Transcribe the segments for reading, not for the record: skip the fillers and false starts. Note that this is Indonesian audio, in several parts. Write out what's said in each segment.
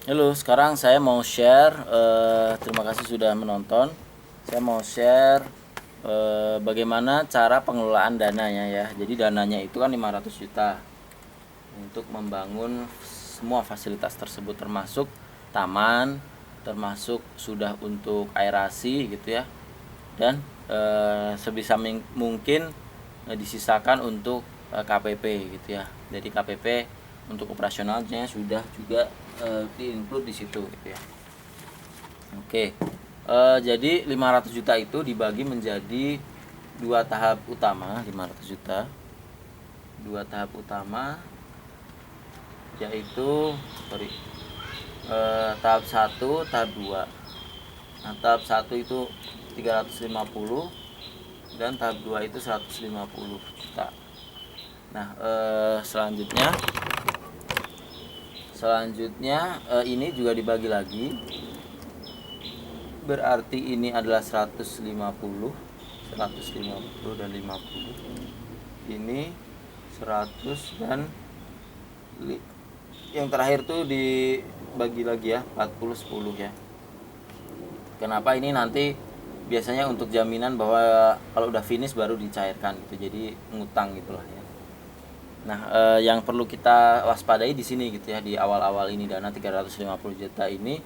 Halo, sekarang saya mau share. Terima kasih sudah menonton. Saya mau share bagaimana cara pengelolaan dananya ya. Jadi dananya itu kan 500 juta untuk membangun semua fasilitas tersebut, termasuk taman, termasuk sudah untuk aerasi gitu ya. Dan sebisa mungkin disisakan untuk KPP gitu ya. Jadi KPP untuk operasionalnya sudah juga di-include di situ gitu ya. Oke. Jadi 500 juta itu dibagi menjadi dua tahap utama. 500 juta dua tahap utama, yaitu sorry tahap 1, tahap 2. Nah, tahap 1 itu 350 dan tahap 2 itu 150 juta. Nah, selanjutnya ini juga dibagi lagi. Berarti ini adalah 150 dan 50. Ini 100 dan yang terakhir tuh dibagi lagi ya, 40 10 ya. Kenapa ini nanti biasanya untuk jaminan bahwa kalau udah finish baru dicairkan gitu. Jadi ngutang gitulah ya. Nah, yang perlu kita waspadai di sini gitu ya, di awal-awal ini dana 350 juta ini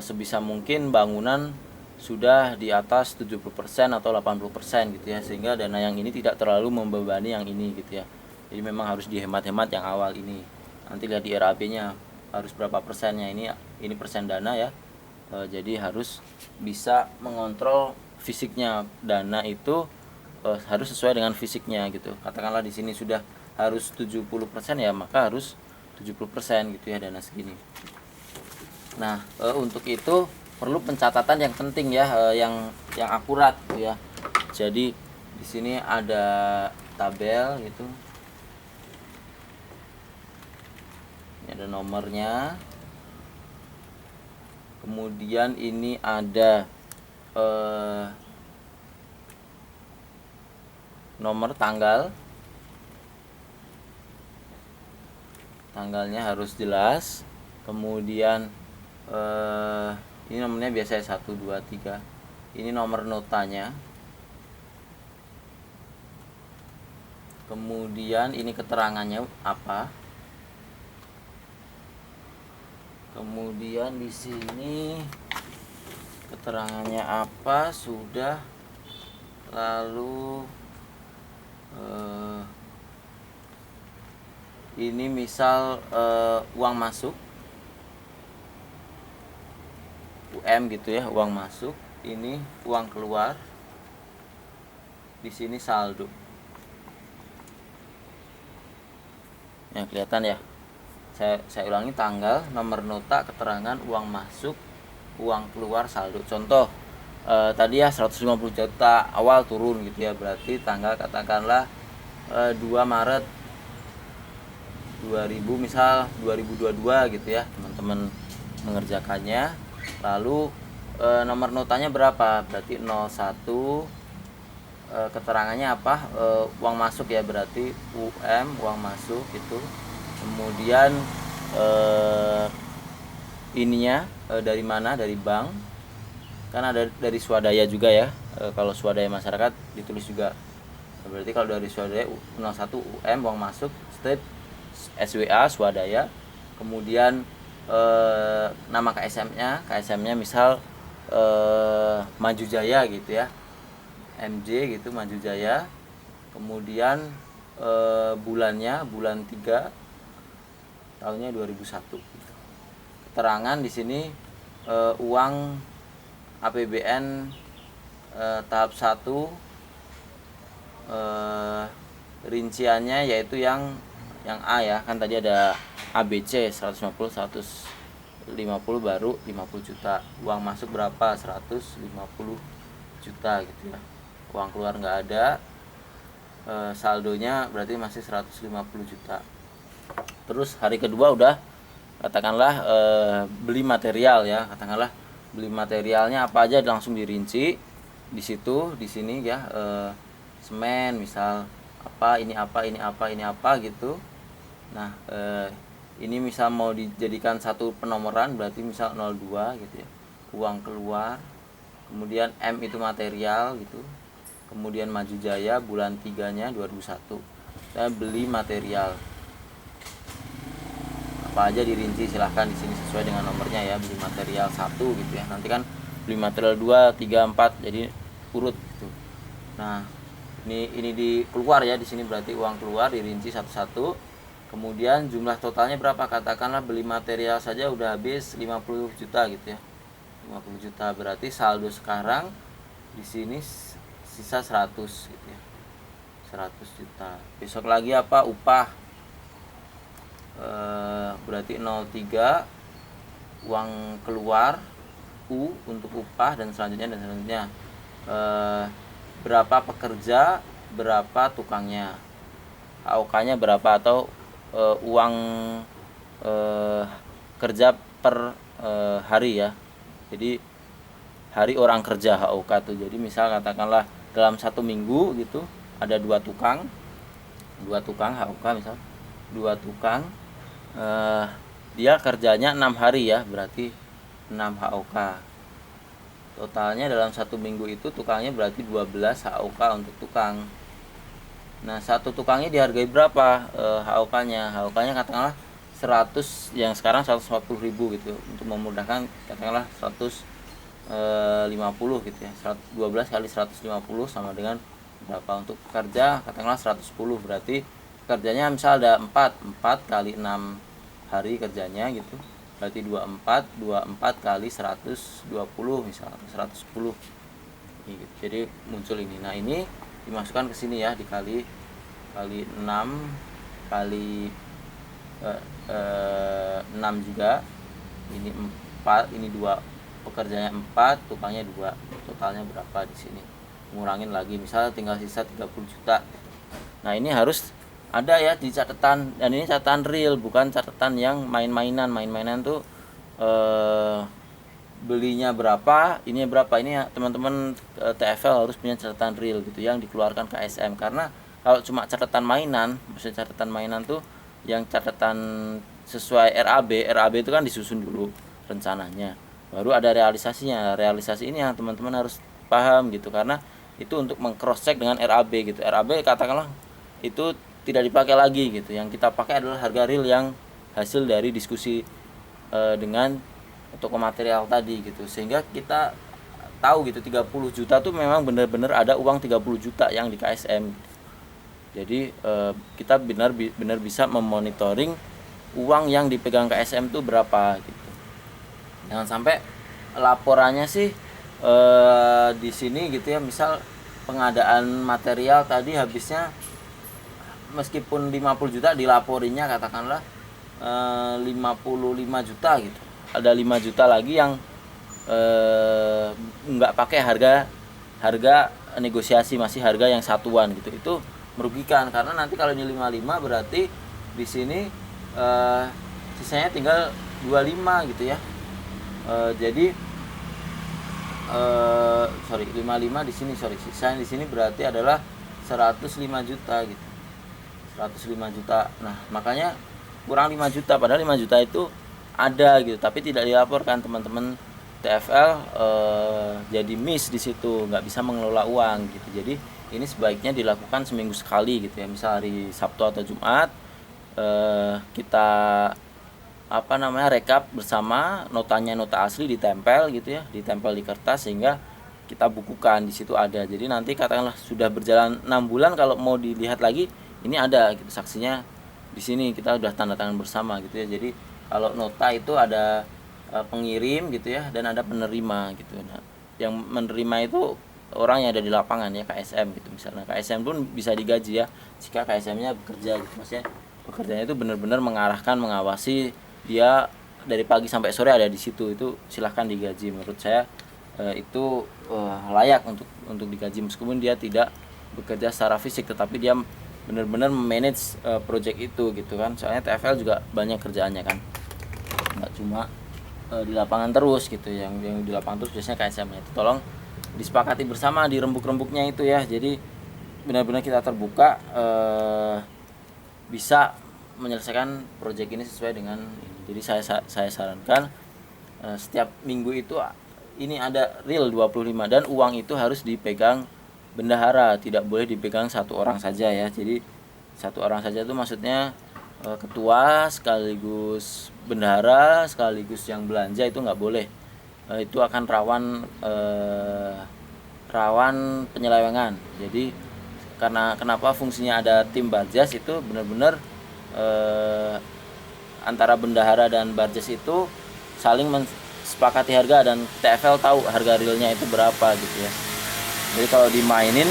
sebisa mungkin bangunan sudah di atas 70% atau 80% gitu ya, sehingga dana yang ini tidak terlalu membebani yang ini gitu ya. Jadi memang harus dihemat-hemat yang awal ini. Nanti lihat di RAB-nya harus berapa persennya, ini persen dana ya. Jadi harus bisa mengontrol fisiknya dana itu, harus sesuai dengan fisiknya gitu. Katakanlah di sini sudah harus 70% ya, maka harus 70% gitu ya dana segini. Nah, untuk itu perlu pencatatan yang penting ya, yang akurat gitu ya. Jadi di sini ada tabel gitu. Ini ada nomornya. Kemudian ini ada nomor tanggalnya harus jelas. Kemudian ini nomornya biasanya 1 2 3. Ini nomor notanya. Kemudian ini keterangannya apa. Kemudian di sini keterangannya apa sudah. Lalu ini misal uang masuk UM gitu ya, uang masuk. Ini uang keluar. Di sini saldo. Ya, kelihatan ya. Saya ulangi, tanggal, nomor nota, keterangan, uang masuk, uang keluar, saldo. Contoh tadi ya 150 juta awal turun gitu ya, berarti tanggal katakanlah 2 Maret 2000 misal 2022 gitu ya, teman-teman mengerjakannya. Lalu nomor notanya berapa? Berarti 01. Keterangannya apa? Uang masuk ya, berarti UM, uang masuk itu. Kemudian ininya dari mana? Dari bank. Kan ada dari swadaya juga ya. Kalau swadaya masyarakat ditulis juga. Berarti kalau dari swadaya 01 UM, uang masuk, strip SWA swadaya. Kemudian nama KSM-nya misal Maju Jaya gitu ya, MJ gitu, Maju Jaya. Kemudian bulannya bulan 3 tahunnya 2001 gitu. Keterangan di sini uang APBN tahap 1, rinciannya yaitu yang A ya, kan tadi ada ABC 150 150 baru 50 juta. Uang masuk berapa? 150 juta gitu ya. Uang keluar nggak ada. Saldonya berarti masih 150 juta. Terus hari kedua udah katakanlah beli material ya, katakanlah beli materialnya apa aja langsung dirinci di situ, di sini ya, semen misal apa, ini apa, ini apa, ini apa gitu. Nah, ini misal mau dijadikan satu penomoran berarti misal 02 gitu ya, uang keluar. Kemudian M itu material gitu. Kemudian Maju Jaya bulan 3-nya 2001. Saya beli material. Apa aja dirinci silahkan di sini sesuai dengan nomornya ya. Beli material 1 gitu ya. Nanti kan beli material 2, 3, 4 jadi urut gitu. Nah, ini di keluar ya, di sini berarti uang keluar dirinci satu-satu. Kemudian jumlah totalnya berapa? Katakanlah beli material saja udah habis 50 juta gitu ya. 50 juta berarti saldo sekarang di sini sisa 100 gitu ya. 100 juta. Besok lagi apa? Upah. Berarti 03 uang keluar, U untuk upah dan selanjutnya. Berapa pekerja, berapa tukangnya. AOK-nya berapa atau uang kerja per hari ya. Jadi hari orang kerja HOK tuh. Jadi misal katakanlah dalam 1 minggu gitu ada 2 tukang HOK misal 2 tukang, dia kerjanya 6 hari ya, berarti 6 HOK. Totalnya dalam 1 minggu itu tukangnya berarti 12 HOK untuk tukang. Nah, satu tukangnya dihargai berapa HOK-nya? HOK-nya katakanlah 100, yang sekarang 140.000 gitu. Untuk memudahkan katakanlah 150 gitu ya. 12 kali 150 sama dengan berapa? Untuk pekerja katakanlah 110, berarti kerjanya misal ada 4 kali 6 hari kerjanya gitu. Berarti 24 kali 120 misalnya 110. Gitu. Jadi muncul ini. Nah, ini dimasukkan ke sini ya, dikali 6 kali 6 juga. Ini 4, ini 2, pekerjanya 4, tukangnya 2. Totalnya berapa di sini? Ngurangin lagi, misalnya tinggal sisa 30 juta. Nah, ini harus ada ya di catatan, dan ini catatan real, bukan catatan yang main-mainan. Main-mainan tuh belinya berapa, ini berapa. Ini teman-teman TFL harus punya catatan real gitu yang dikeluarkan KSM. Karena kalau cuma catatan mainan, maksudnya catatan mainan tuh yang catatan sesuai RAB itu kan disusun dulu rencananya, baru ada realisasinya. Realisasi ini yang teman-teman harus paham gitu, karena itu untuk meng-cross check dengan RAB gitu. RAB katakanlah itu tidak dipakai lagi gitu, yang kita pakai adalah harga real yang hasil dari diskusi dengan toko material tadi gitu, sehingga kita tahu gitu 30 juta tuh memang benar-benar ada uang 30 juta yang di KSM. Jadi kita benar bisa memonitoring uang yang dipegang KSM tuh berapa gitu. Jangan sampai laporannya sih di sini gitu ya, misal pengadaan material tadi habisnya meskipun 50 juta dilaporinya katakanlah 55 juta gitu. Ada 5 juta lagi yang nggak pakai harga negosiasi, masih harga yang satuan gitu. Itu merugikan, karena nanti kalau ini 55 berarti di sini sisanya tinggal 25 gitu ya. Jadi 55 di sini, sisanya di sini berarti adalah 105 juta gitu. 105 juta. Nah, makanya kurang 5 juta, padahal 5 juta itu ada gitu, tapi tidak dilaporkan teman-teman TFL. Jadi miss di situ, nggak bisa mengelola uang gitu. Jadi ini sebaiknya dilakukan seminggu sekali gitu ya, misal hari Sabtu atau Jumat kita rekap bersama, notanya nota asli ditempel gitu ya, ditempel di kertas sehingga kita bukukan di situ ada. Jadi nanti katakanlah sudah berjalan 6 bulan, kalau mau dilihat lagi ini ada gitu, saksinya di sini kita udah tanda tangan bersama gitu ya. Jadi kalau nota itu ada pengirim gitu ya, dan ada penerima gitu. Nah, yang menerima itu orang yang ada di lapangan ya, KSM gitu misalnya. KSM pun bisa digaji ya jika KSM-nya bekerja gitu. Maksudnya pekerjaannya itu benar-benar mengarahkan, mengawasi, dia dari pagi sampai sore ada di situ, itu silahkan digaji. Menurut saya itu layak untuk digaji, meskipun dia tidak bekerja secara fisik, tetapi dia benar-benar manage project itu gitu kan. Soalnya TFL juga banyak kerjaannya kan, nggak cuma di lapangan terus gitu. Yang di lapangan terus biasanya KSM. Itu tolong disepakati bersama di rembuk-rembuknya itu ya. Jadi benar-benar kita terbuka, bisa menyelesaikan proyek ini sesuai dengan ini. Jadi saya sarankan setiap minggu itu ini ada real 25 dan uang itu harus dipegang bendahara, tidak boleh dipegang satu orang saja ya. Jadi satu orang saja itu maksudnya ketua sekaligus bendahara sekaligus yang belanja itu nggak boleh. Itu akan rawan penyelewengan. Jadi karena kenapa fungsinya ada tim Barjas itu benar-benar antara bendahara dan Barjas itu saling mensepakati harga dan TFL tahu harga realnya itu berapa gitu ya. Jadi kalau dimainin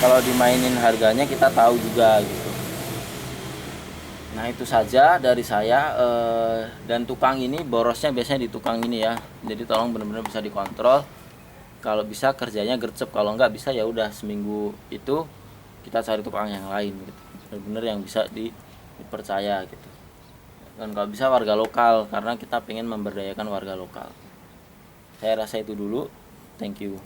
kalau dimainin harganya kita tahu juga gitu. Nah itu saja dari saya. Dan tukang ini borosnya biasanya di tukang ini ya, jadi tolong benar-benar bisa dikontrol. Kalau bisa kerjanya gercep, kalau nggak bisa ya udah seminggu itu kita cari tukang yang lain gitu, benar-benar yang bisa dipercaya gitu. Dan kalau bisa warga lokal, karena kita pengen memberdayakan warga lokal. Saya rasa itu dulu. Thank you.